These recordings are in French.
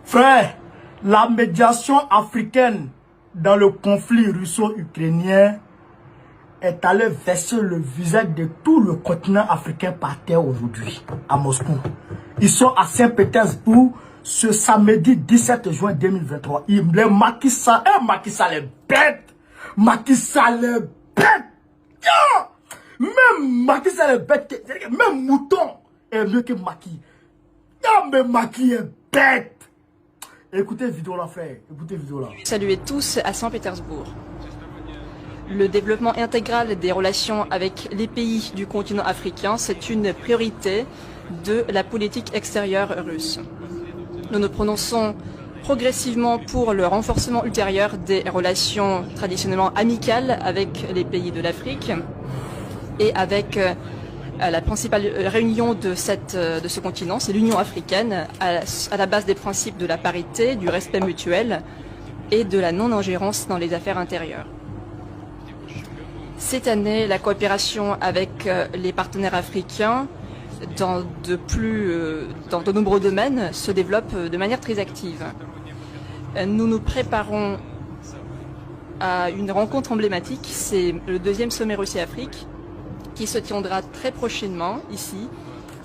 Frère, la médiation africaine dans le conflit russo-ukrainien est allée verser le visage de tout le continent africain par terre aujourd'hui, à Moscou. Ils sont à Saint-Pétersbourg ce samedi 17 juin 2023. Les Macky Sall, Macky Sall est bête. Macky Sall est bête. Même Macky Sall est bête. Même Mouton est mieux que Macky. Mais Macky est bête. Écoutez vidéo là, frère. Écoutez vidéo là. Saluez tous à Saint-Pétersbourg. Le développement intégral des relations avec les pays du continent africain, c'est une priorité de la politique extérieure russe. Nous nous prononçons progressivement pour le renforcement ultérieur des relations traditionnellement amicales avec les pays de l'Afrique et avec la principale réunion de ce continent, c'est l'Union africaine, à la base des principes de la parité, du respect mutuel et de la non-ingérence dans les affaires intérieures. Cette année, la coopération avec les partenaires africains dans de nombreux domaines se développe de manière très active. Nous nous préparons à une rencontre emblématique, c'est le deuxième sommet Russie-Afrique qui se tiendra très prochainement ici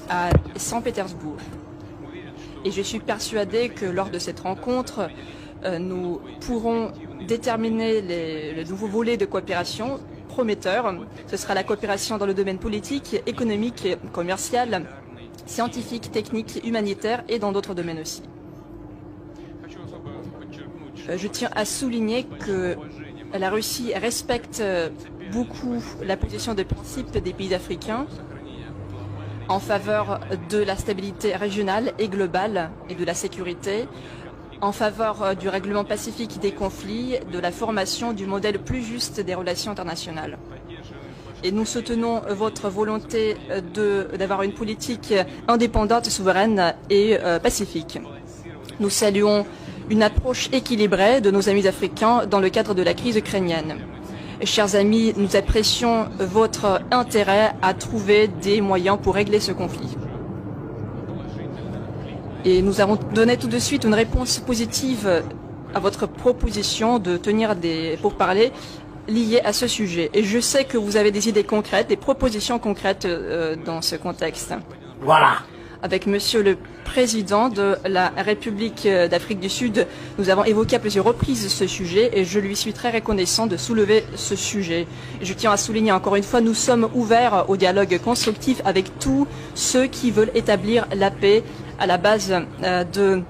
à Saint-Pétersbourg. Et je suis persuadée que lors de cette rencontre, nous pourrons déterminer le nouveau volet de coopération prometteur. Ce sera la coopération dans le domaine politique, économique, commercial, scientifique, technique, humanitaire et dans d'autres domaines aussi. Je tiens à souligner que la Russie respecte beaucoup la position de principe des pays africains en faveur de la stabilité régionale et globale et de la sécurité, en faveur du règlement pacifique des conflits, de la formation du modèle plus juste des relations internationales. Et nous soutenons votre volonté d'avoir une politique indépendante, souveraine et pacifique. Nous saluons une approche équilibrée de nos amis africains dans le cadre de la crise ukrainienne. Chers amis, nous apprécions votre intérêt à trouver des moyens pour régler ce conflit. Et nous avons donné tout de suite une réponse positive à votre proposition de tenir des pourparlers liés à ce sujet. Et je sais que vous avez des idées concrètes, des propositions concrètes dans ce contexte. Voilà. Avec Monsieur le Président de la République d'Afrique du Sud, nous avons évoqué à plusieurs reprises ce sujet et je lui suis très reconnaissant de soulever ce sujet. Je tiens à souligner encore une fois, nous sommes ouverts au dialogue constructif avec tous ceux qui veulent établir la paix à la base de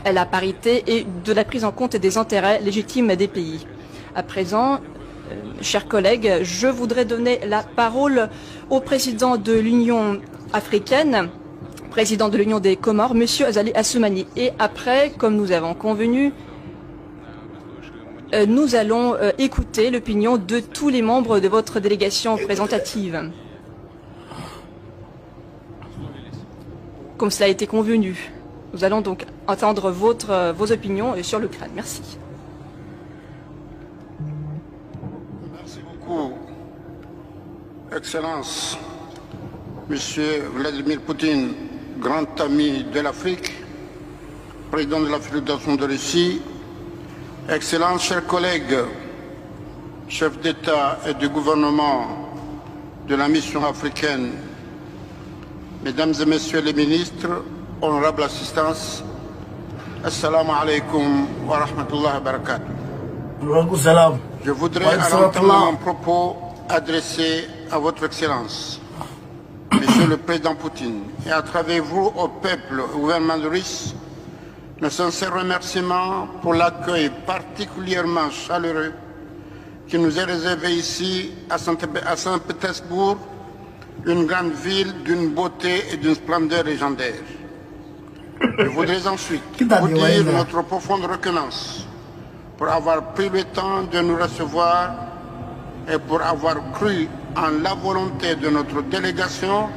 la parité et de la prise en compte des intérêts légitimes des pays. À présent, chers collègues, je voudrais donner la parole au président de l'Union africaine, président de l'Union des Comores, M. Azali Assoumani. Et après, comme nous avons convenu, nous allons écouter l'opinion de tous les membres de votre délégation représentative. Comme cela a été convenu. Nous allons donc entendre vos opinions sur l'Ukraine. Merci. Merci beaucoup, Excellence, Monsieur Vladimir Poutine, grand ami de l'Afrique, président de la Fédération de Russie, Excellence, chers collègues, chefs d'État et du gouvernement de la mission africaine, Mesdames et Messieurs les ministres, honorable assistance, Assalamu alaikum wa rahmatullahi wa barakatuh. Je voudrais à l'entame de mon propos adresser à votre Excellence, Monsieur le Président Poutine, et à travers vous au peuple, au gouvernement russe, nos sincères remerciements pour l'accueil particulièrement chaleureux qui nous est réservé ici à Saint-Pétersbourg, une grande ville d'une beauté et d'une splendeur légendaire. Je voudrais ensuite vous dire notre profonde reconnaissance pour avoir pris le temps de nous recevoir et pour avoir cru en la volonté de notre délégation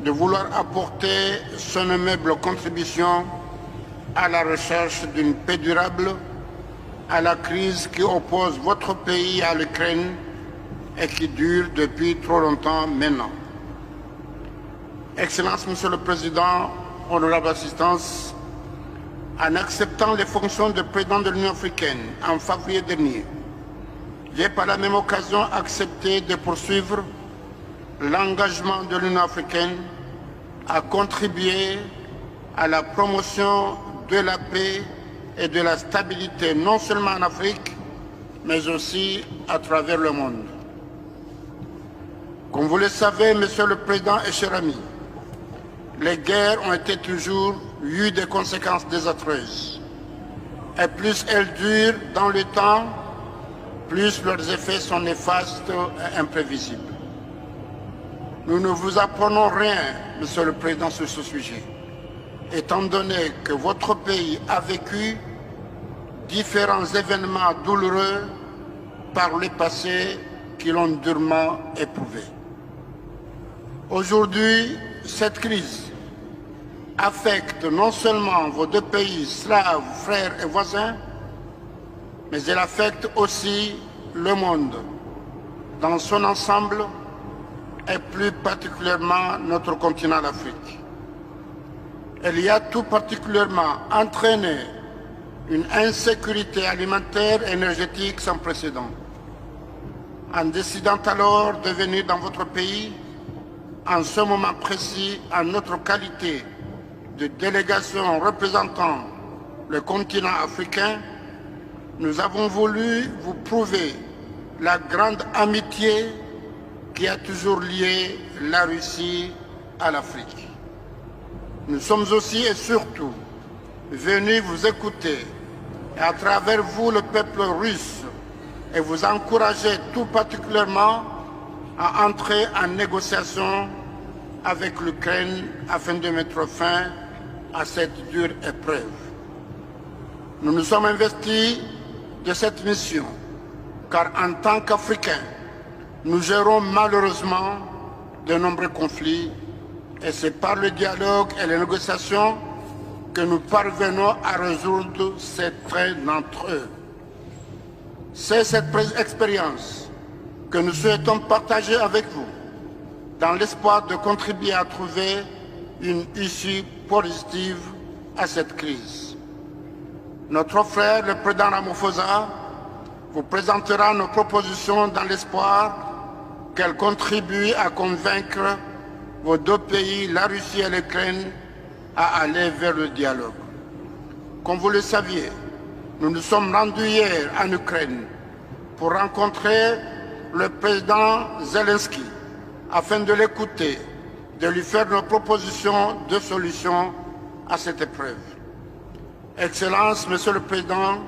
de vouloir apporter son aimable contribution à la recherche d'une paix durable, à la crise qui oppose votre pays à l'Ukraine et qui dure depuis trop longtemps maintenant. Excellence, Monsieur le Président, honorable assistance, En acceptant les fonctions de président de l'Union africaine en février dernier, j'ai par la même occasion accepté de poursuivre l'engagement de l'Union africaine à contribuer à la promotion de la paix et de la stabilité non seulement en Afrique, mais aussi à travers le monde. Comme vous le savez, Monsieur le Président et chers amis, les guerres ont été toujours eu des conséquences désastreuses. Et plus elles durent dans le temps, plus leurs effets sont néfastes et imprévisibles. Nous ne vous apprenons rien, Monsieur le Président, sur ce sujet, étant donné que votre pays a vécu différents événements douloureux par le passé qui l'ont durement éprouvé. Aujourd'hui, cette crise affecte non seulement vos deux pays slaves, frères et voisins, mais elle affecte aussi le monde dans son ensemble et plus particulièrement notre continent l'Afrique. Elle y a tout particulièrement entraîné une insécurité alimentaire et énergétique sans précédent. En décidant alors de venir dans votre pays, en ce moment précis, en notre qualité de délégation représentant le continent africain, nous avons voulu vous prouver la grande amitié qui a toujours lié la Russie à l'Afrique. Nous sommes aussi et surtout venus vous écouter et à travers vous le peuple russe et vous encourager tout particulièrement à entrer en négociation avec l'Ukraine afin de mettre fin à cette dure épreuve. Nous nous sommes investis de cette mission car en tant qu'Africains, nous gérons malheureusement de nombreux conflits et c'est par le dialogue et les négociations que nous parvenons à résoudre certains d'entre eux. C'est cette expérience que nous souhaitons partager avec vous dans l'espoir de contribuer à trouver une issue positive à cette crise. Notre frère, le président Ramaphosa, vous présentera nos propositions dans l'espoir qu'elles contribuent à convaincre vos deux pays, la Russie et l'Ukraine, à aller vers le dialogue. Comme vous le saviez, nous nous sommes rendus hier en Ukraine pour rencontrer le président Zelensky afin de l'écouter, de lui faire nos propositions de solutions à cette épreuve. Excellences, Monsieur le Président,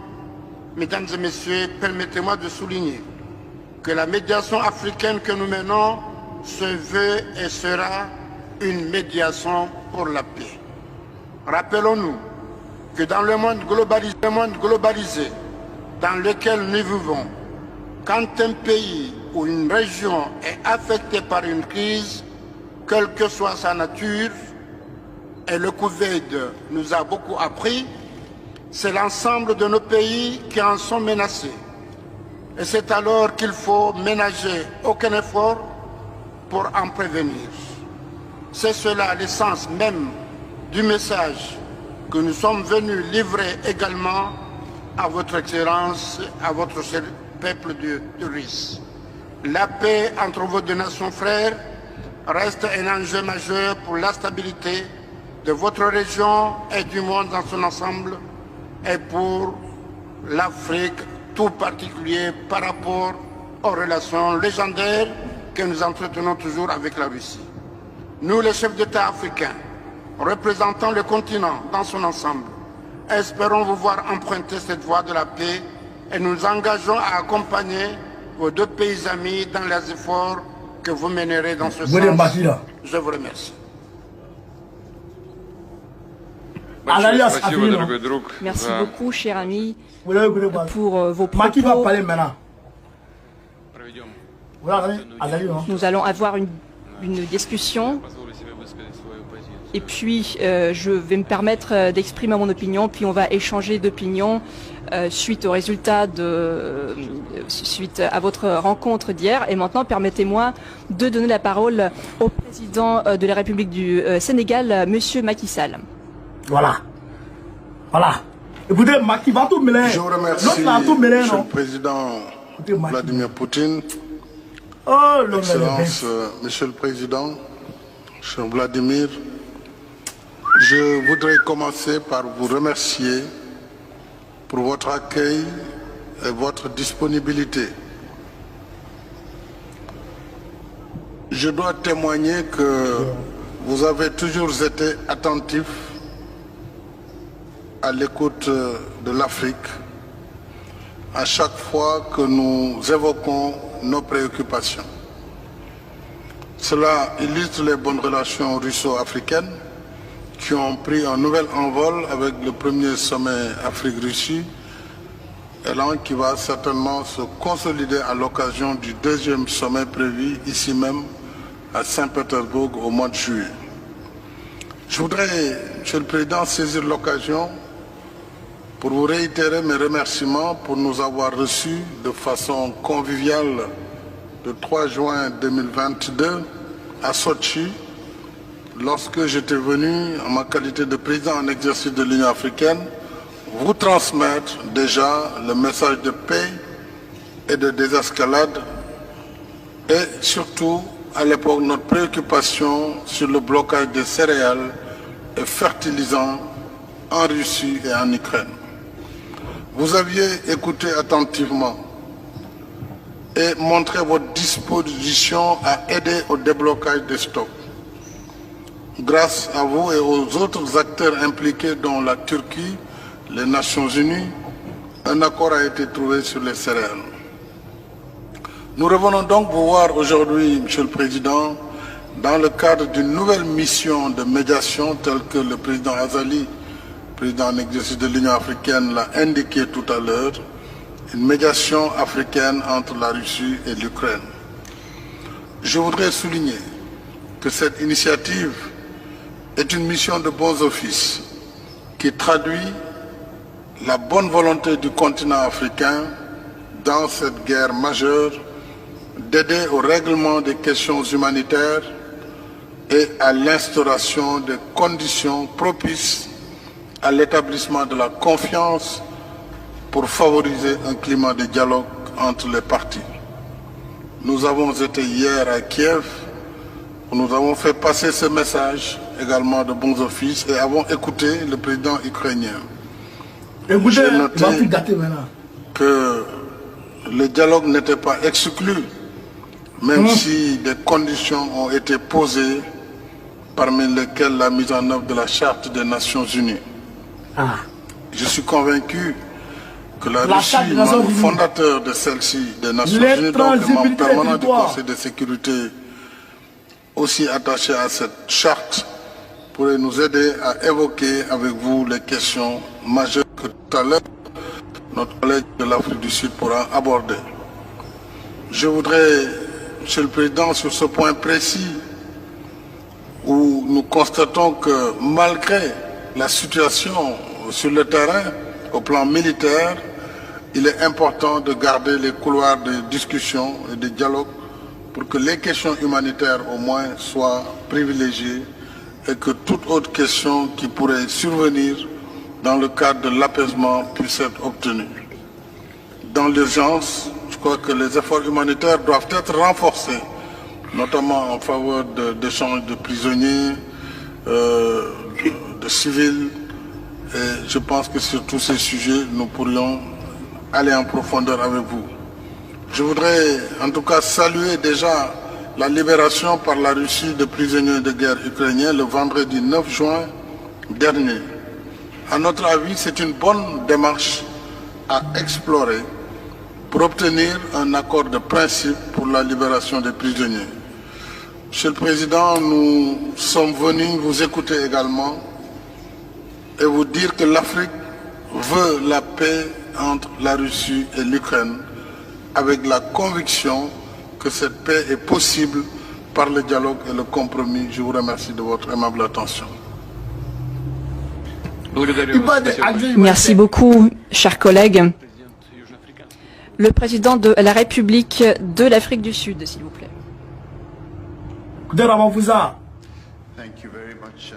Mesdames et Messieurs, permettez-moi de souligner que la médiation africaine que nous menons se veut et sera une médiation pour la paix. Rappelons-nous que dans le monde globalisé dans lequel nous vivons, quand un pays ou une région est affectée par une crise, quelle que soit sa nature, et le Covid nous a beaucoup appris, c'est l'ensemble de nos pays qui en sont menacés. Et c'est alors qu'il faut ménager aucun effort pour en prévenir. C'est cela l'essence même du message que nous sommes venus livrer également à votre Excellence, à votre peuple de Russie. La paix entre vos deux nations frères reste un enjeu majeur pour la stabilité de votre région et du monde dans son ensemble et pour l'Afrique tout particulier par rapport aux relations légendaires que nous entretenons toujours avec la Russie. Nous, les chefs d'État africains, représentant le continent dans son ensemble, espérons vous voir emprunter cette voie de la paix et nous engageons à accompagner vos deux pays amis dans les efforts que vous mènerez dans ce sens. Je vous remercie. Merci beaucoup, cher ami, pour vos Maki va propos. parler maintenant. Nous allons avoir une discussion. Et puis, je vais me permettre d'exprimer mon opinion, puis on va échanger d'opinions suite au résultat suite à votre rencontre d'hier. Et maintenant, permettez-moi de donner la parole au président de la République du Sénégal, Monsieur Macky Sall. Voilà. Voilà. Écoutez, Macky va tout mêler. Je vous remercie, L'autre là a tout mêlé, Monsieur non? le Président Écoutez, Macky. Vladimir Poutine. Oh, l'homme Excellence, Monsieur le Président, cher Vladimir, je voudrais commencer par vous remercier pour votre accueil et votre disponibilité. Je dois témoigner que vous avez toujours été attentif à l'écoute de l'Afrique à chaque fois que nous évoquons nos préoccupations. Cela illustre les bonnes relations russo-africaines qui ont pris un nouvel envol avec le premier sommet Afrique-Russie, élan qui va certainement se consolider à l'occasion du deuxième sommet prévu ici même à Saint-Pétersbourg au mois de juillet. Je voudrais, Monsieur le Président, saisir l'occasion pour vous réitérer mes remerciements pour nous avoir reçus de façon conviviale le 3 juin 2022 à Sochi, lorsque j'étais venu en ma qualité de président en exercice de l'Union africaine vous transmettre déjà le message de paix et de désescalade et surtout à l'époque notre préoccupation sur le blocage des céréales et fertilisants en Russie et en Ukraine. Vous aviez écouté attentivement et montré votre disposition à aider au déblocage des stocks. Grâce à vous et aux autres acteurs impliqués dont la Turquie, les Nations Unies, un accord a été trouvé sur les céréales. Nous revenons donc vous voir aujourd'hui, Monsieur le Président, dans le cadre d'une nouvelle mission de médiation telle que le président Azali, président en exercice de l'Union africaine, l'a indiqué tout à l'heure, une médiation africaine entre la Russie et l'Ukraine. Je voudrais souligner que cette initiative est une mission de bons offices qui traduit la bonne volonté du continent africain dans cette guerre majeure d'aider au règlement des questions humanitaires et à l'instauration des conditions propices à l'établissement de la confiance pour favoriser un climat de dialogue entre les parties. Nous avons été hier à Kiev, où nous avons fait passer ce message également de bons offices et avons écouté le président ukrainien. J'ai noté que le dialogue n'était pas exclu, même si des conditions ont été posées, parmi lesquelles la mise en œuvre de la Charte des Nations Unies. Je suis convaincu que la Russie, membre fondateur de celle-ci, des Nations Unies, donc membre permanent du Conseil de sécurité, aussi attaché à cette charte, pourrait nous aider à évoquer avec vous les questions majeures que tout à l'heure notre collègue de l'Afrique du Sud pourra aborder. Je voudrais, Monsieur le Président, sur ce point précis, où nous constatons que malgré la situation sur le terrain, au plan militaire, il est important de garder les couloirs de discussion et de dialogue pour que les questions humanitaires au moins soient privilégiées et que toute autre question qui pourrait survenir dans le cadre de l'apaisement puisse être obtenue. Dans l'urgence, je crois que les efforts humanitaires doivent être renforcés, notamment en faveur d'échanges de prisonniers, de civils, et je pense que sur tous ces sujets, nous pourrions aller en profondeur avec vous. Je voudrais en tout cas saluer déjà la libération par la Russie de prisonniers de guerre ukrainiens le vendredi 9 juin dernier. À notre avis, c'est une bonne démarche à explorer pour obtenir un accord de principe pour la libération des prisonniers. Monsieur le Président, nous sommes venus vous écouter également et vous dire que l'Afrique veut la paix entre la Russie et l'Ukraine avec la conviction que cette paix est possible par le dialogue et le compromis. Je vous remercie de votre aimable attention. Merci beaucoup, chers collègues. Le président de la République de l'Afrique du Sud, s'il vous plaît. Thank you very much,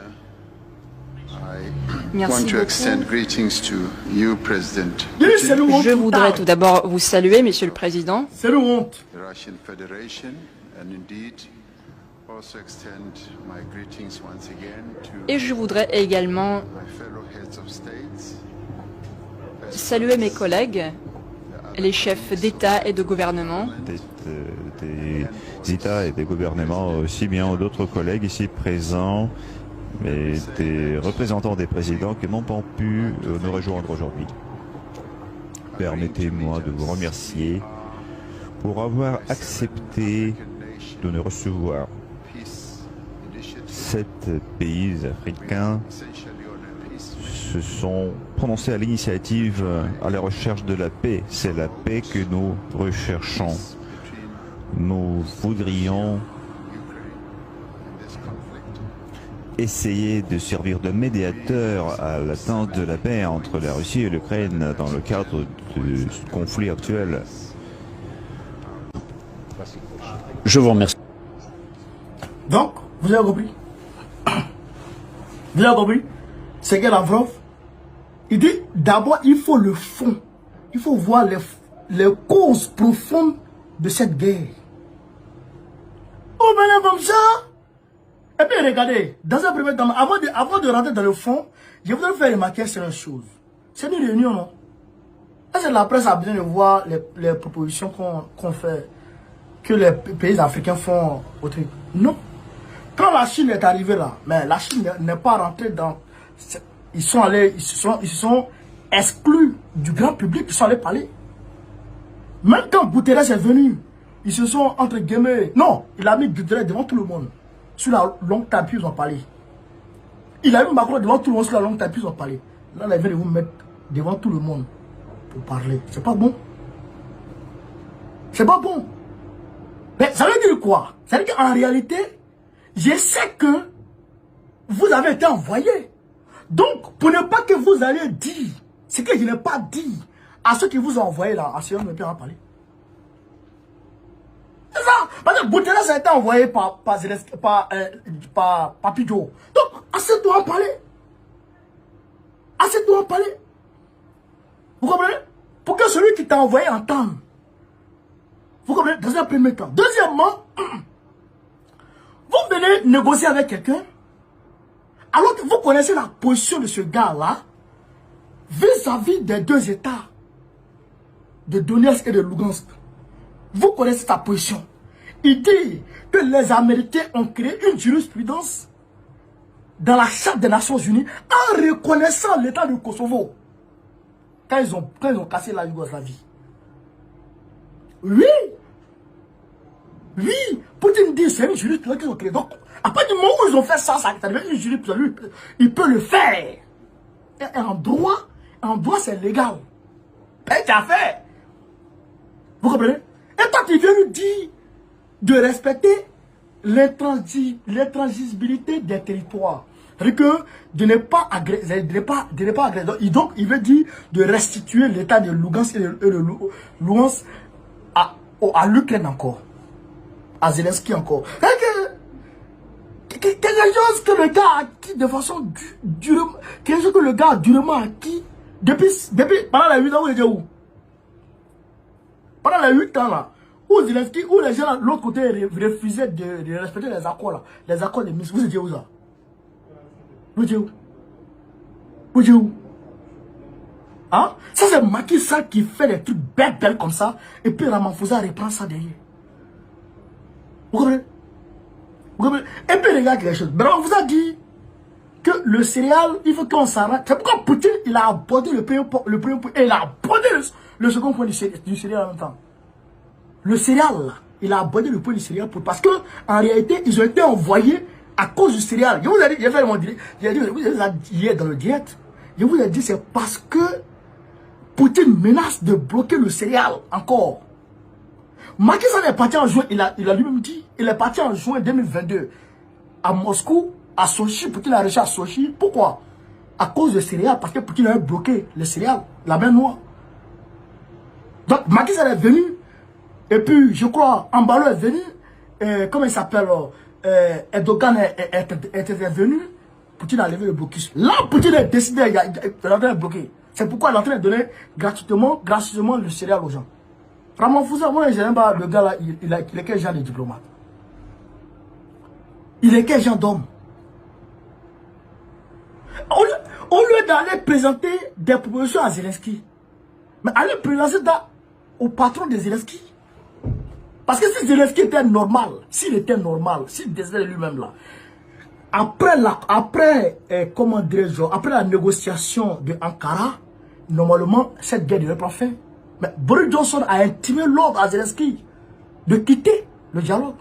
Merci want to extend beaucoup. greetings to you, President C'est Putin, une honte. Je voudrais tout d'abord vous saluer, Monsieur le Président, C'est une honte. the Russian Federation, and indeed also extend my greetings once again to et je voudrais également my fellow heads of states, saluer mes collègues, les chefs d'État et de gouvernement, des États et des gouvernements, aussi bien d'autres collègues ici présents, mais des représentants des présidents qui n'ont pas pu nous rejoindre aujourd'hui. Permettez-moi de vous remercier pour avoir accepté de nous recevoir. Sept pays africains se sont prononcés à l'initiative à la recherche de la paix. C'est la paix que nous recherchons. Nous voudrions essayer de servir de médiateur à l'atteinte de la paix entre la Russie et l'Ukraine dans le cadre du conflit actuel. Je vous remercie. Donc, vous avez compris. Vous avez compris. C'est que Lavrov, il dit d'abord il faut le fond. Il faut voir les causes profondes de cette guerre. Oh, mais comme ça. Et puis regardez, dans un premier temps, avant de rentrer dans le fond, je voudrais faire remarquer sur une chose. C'est une réunion, non? Est-ce que la presse a besoin de voir les propositions qu'on fait, que les pays africains font au truc? Non. Quand la Chine est arrivée là, mais la Chine n'est pas rentrée dans... Ils se sont exclus du grand public, ils sont allés parler. Même quand Guterres est venu, ils se sont entre guillemets... Non, il a mis Guterres devant tout le monde. Sur la longue tapis, ils ont parlé. Il a mis Macron devant tout le monde, sur la longue tapis, ils ont parlé. Là, il vient de vous mettre devant tout le monde pour parler. C'est pas bon. C'est pas bon. Mais ça veut dire quoi? Ça veut dire qu'en réalité, je sais que vous avez été envoyé. Donc, pour ne pas que vous allez dire ce que je n'ai pas dit à ceux qui vous ont envoyé là, à ceux qui ne peuvent pas parler. C'est ça. Parce que Guterres a été envoyé par Pidjo. Donc, assez-toi en parler. Assez-toi en parler. Vous comprenez? Pour que celui qui t'a envoyé entende. Vous comprenez? Dans un premier temps. Deuxièmement, vous venez négocier avec quelqu'un, alors que vous connaissez la position de ce gars-là, vis-à-vis des deux États, de Donetsk et de Lugansk. Vous connaissez sa position. Il dit que les Américains ont créé une jurisprudence dans la Charte des Nations Unies en reconnaissant l'État du Kosovo. Quand ils ont cassé la Yougoslavie. Oui. Oui. Poutine dit c'est une jurisprudence qu'ils ont créée. Donc, à partir du moment où ils ont fait ça, ça devient une jurisprudence. Il peut le faire. Et en droit c'est légal. Et tu as fait. Vous comprenez? Et toi, tu viens nous dire de respecter l'intransigibilité des territoires. C'est-à-dire que de ne pas agresser. Donc, il veut dire de restituer l'état de Lugansk et de Lugansk à l'Ukraine encore. À Zelensky encore. Quelque chose que le gars a acquis de façon durement. Quelque chose que le gars a durement acquis depuis pendant les 8 ans où il était où? Pendant les 8 ans là, où Zelensky, où les gens de l'autre côté refusaient de respecter les accords là, les accords de Minsk, vous étiez où ça? Vous étiez où? Vous étiez où? Hein? Ça c'est Macky Sall qui fait des trucs bêtes comme ça, et puis Ramaphosa reprend ça derrière. Vous comprenez? Vous comprenez? Et puis regarde quelque chose. Mais on vous a dit que le céréal, il faut qu'on s'arrête. C'est pourquoi Poutine, il a abordé le premier point, et il a abordé le second point du céréal en même temps. Le céréal, là, il a abordé le point du céréal parce que, en réalité, ils ont été envoyés à cause du céréal. Je vous ai dit, j'ai fait mon direct, hier dans le direct, je vous ai dit, c'est parce que Poutine menace de bloquer le céréal encore. Macky Sall est parti en juin, il a lui-même dit, il est parti en juin 2022 à Moscou, à Sochi. Poutine a réussi à Sochi. Pourquoi? À cause des céréales, parce que Poutine avait bloqué les céréales, la mer Noire. Donc Macky Sall est venu, et puis je crois Ambalo est venu, comment il s'appelle, Erdogan est venu, Poutine a levé le blocus. Là, Poutine est décidé, il est en train de bloquer. C'est pourquoi il est en train de donner gratuitement le céréal aux gens. Ramaphosa, moi, j'aime pas le gars là, il est quel genre de diplomate? Il est quel genre d'homme? Au lieu d'aller présenter des propositions à Zelensky, mais aller présenter ça au patron de Zelensky. Parce que si Zelensky était normal, s'il désirait lui-même là, après la négociation de Ankara, normalement, cette guerre devait pas faire. Mais Boris Johnson a intimé l'ordre à Zelensky de quitter le dialogue.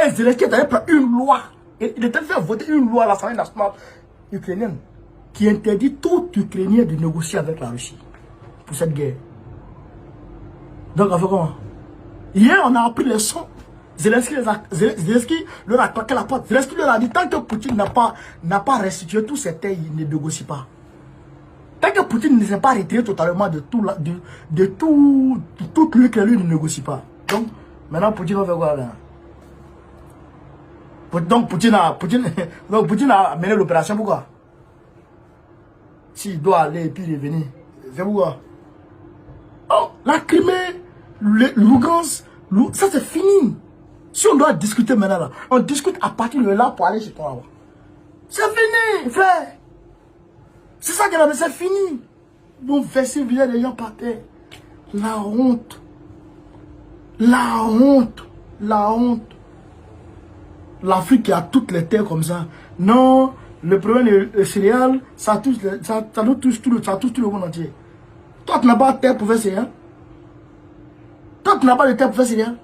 Et Zelensky est allé prendre une loi. Il est allé faire voter une loi à l'Assemblée nationale ukrainienne qui interdit tout Ukrainien de négocier avec la Russie pour cette guerre. Donc, on fait comment? Hier, on a appris les sons. Zelensky leur a claqué la porte. Zelensky leur a dit, tant que Poutine n'a pas restitué tous ses terres, il ne négocie pas. Tant que Poutine ne s'est pas retiré totalement de toute l'Ukraine, il ne négocie pas. Donc, maintenant, Poutine va faire quoi là? Donc, Poutine a mené l'opération, pourquoi? S'il doit aller et puis revenir, c'est pourquoi? Oh, la Crimée, Lugansk, ça c'est fini. Si on doit discuter maintenant là, on discute à partir de là pour aller chez toi. C'est fini, frère. C'est ça qu'elle a dit, c'est fini. Bon, verser vient des gens par terre. La honte. La honte. La honte. L'Afrique qui a toutes les terres comme ça. Non, le problème des céréales, ça touche tout le monde entier. Toi, tu n'as pas de terre pour faire céréales. Toi, tu n'as pas de terre pour faire céréales.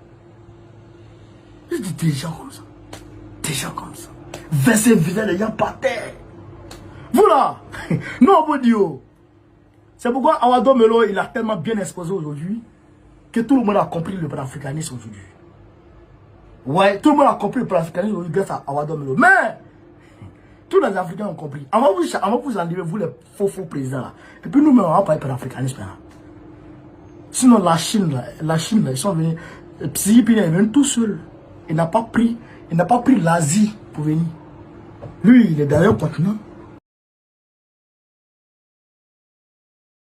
Je dis des gens comme ça. Des gens comme ça. Verser des gens par terre. Vous là, non, mon Dieu. C'est pourquoi Awado Melo, il a tellement bien exposé aujourd'hui que tout le monde a compris le panafricanisme aujourd'hui. Ouais, tout le monde a compris le panafricanisme aujourd'hui grâce à Awado Melo. Mais, tous les Africains ont compris. On va vous enlever, vous les faux présidents là. Et puis nous-mêmes, on va parler panafricanisme là. Sinon, la Chine là, ils sont venus. Xi Jinping est venu tout seul. Il n'a pas pris l'Asie pour venir. Lui, il est dans un continent.